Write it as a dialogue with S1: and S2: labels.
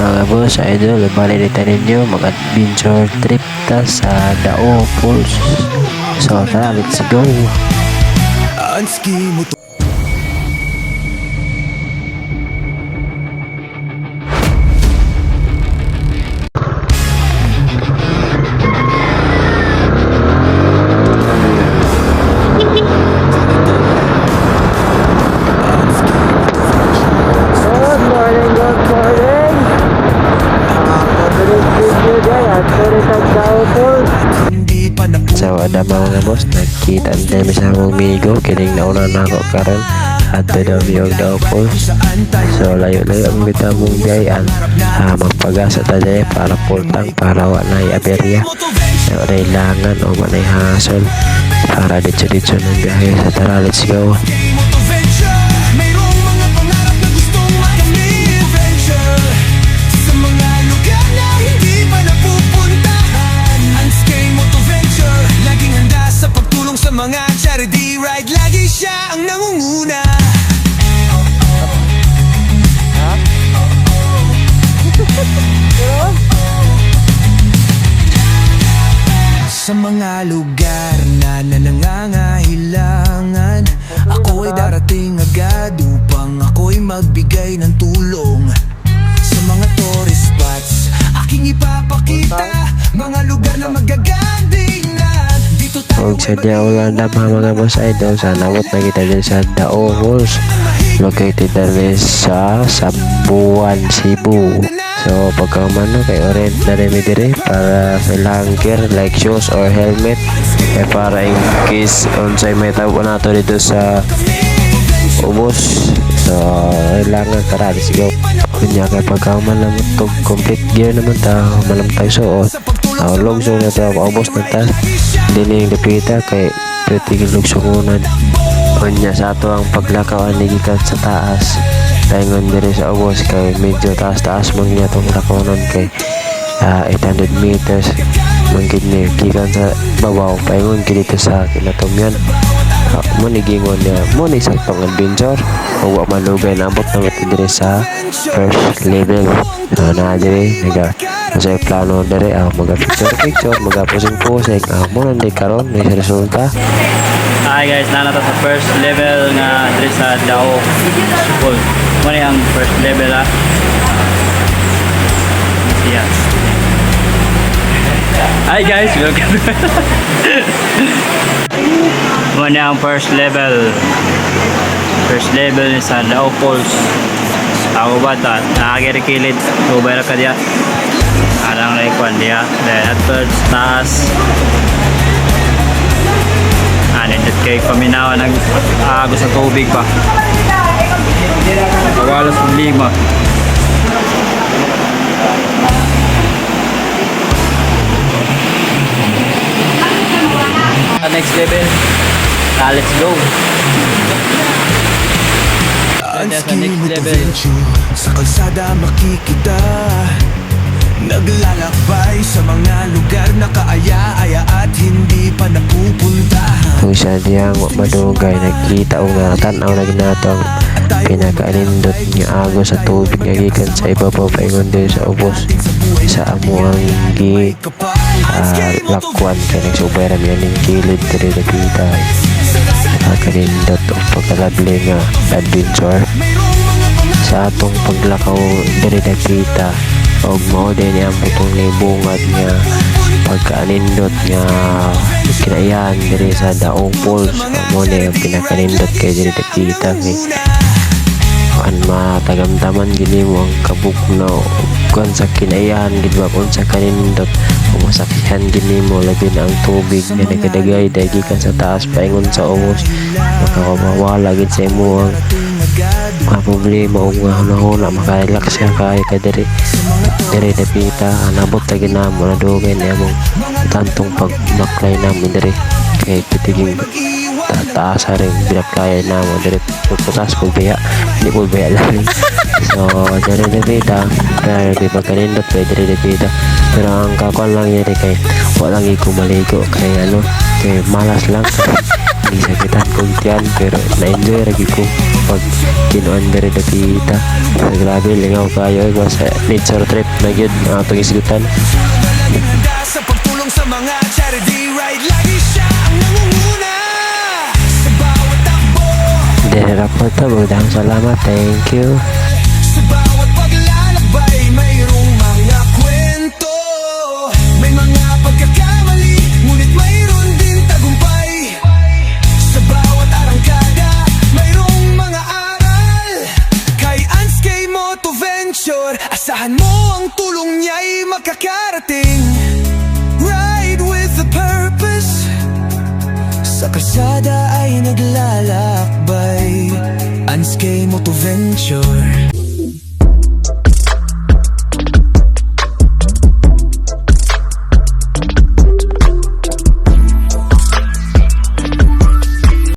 S1: Mga boss, idol, balita ninyo mag-adventure trip ta sa Dao Falls. So tara, let's go. So ada mga boss, nakita na sa among migo kining nauna na ako karon at daw yung Dao Falls. So layo-layo ang kita mong gayan, magpagasa ta dyan para pultang para wala aberya, wala ilangan o wala hasol para ditso-ditso ng biyahe. So tara, let's go.
S2: Mga charity ride, lagi siya ang nangunguna. Sa mga lugar na nangangailangan, ako'y darating agad upang ako'y magbigay ng tulong. Sa mga tourist spots, aking ipapakita mga lugar na magaganding.
S1: Kung sadya wala na mga boss idol, sa nawat na kita din sa Dao Falls, located din sa Sabuan, Cebu. So pagkamano kay orient na rin dire para sa ilang gear like shoes or helmet, para in case unsay may tawag na to dito sa ubos. So kailangan tara, let's go. Kunya kay pagkaman naman to complete gear naman ta malamtag suot. Lugso na ta ubos na ta dining dapita kay pretty lugsungunan. Kunya sa ato ang paglakaw gikan sa taas. Taingon diri sa ubos kay medyo taas-taas man niya tong lakaw kay 800 meters mangkid ni gikan sa babaw paingon dito sa kinatumyan. Mo nigingon niya mo ni saktong adventure o wa malugay na abot na diri sa first level. Na diri naga sa plano diri maga-picture maga-posing mo nanday karon may resulta.
S3: Hi guys, nanata sa first level nga diri sa Dao Falls. Mo ni ang first level yeah. Hi guys, welcome. Mo ni ang first level ni sa Dao Falls. Ako ba ta? Nakakirikilid. Ubera ka diya. Arang laikwan diya. Then at first taas. Nindot kay paminawa nag-agos sa tubig pa. Kawalas ng lima. Next level. Let's go. Sa next level.
S2: Sa kalsada makikita, naglalakbay sa mga lugar na kaaya-aya at hindi pa napupuntahan.
S1: Kung sadyang madugay nakita o natanaw na ginatong pinakaanindot niya agos sa tubig nga gikan sa ibabaw paingon din sa ubos sa amuang lakwan kay nagsubay rami aning kilid diri nakita kanindot o pagkalabli nga adventure sa atong paglakaw diri nakita og mao din ang putong bungad nga pagkaanindot nga kinayan diri sa Dao Falls. Mo ni ang pinakanindot kay diri nakita ni an matagamdaman gini mo ang kabugnaw kung sa kinayan gid ba kung sa kanindot masakihan gini mo labi na ang tubig na nagkadagay dagi ka sa taas paingon sa ubos makakawala gid sa imo ang mga problema o mga hunahuna makarelax ka kaya ka diri dapita anabot ta ginamo na dugay na mong tantong pagmaklay namo diri kay pitiging taas rin binaklay namo diri putas ko baya hindi ko baya lang. So diri dapita kaya di pagkanindot diri dapita pero ang kakuan lang yun kay walang maligo kay kay malas lang hindi sakitan kong tiyan pero na-enjoy lagi ko pag kinuan diri dapita. So, grabe lingaw kayo sa nature trip na gyud ang atong isgutan.
S2: Laging handa sa pagtulong sa mga charity ride. Lagi siya ang nangunguna sa bawat takbo.
S1: Dere ra po to, bugdang salamat, thank you.
S2: Sa bawat paglalakbay, mayroong mga kwento. May mga pagkakamali, ngunit mayroon din tagumpay. Sa bawat arangkada, mayroong mga aral. Kay Anskay Moto Venture, asahan mo ang tulong niya'y makakarating. Ride with a purpose. Sa kalsada ay naglalakbay. Anskay Moto Venture.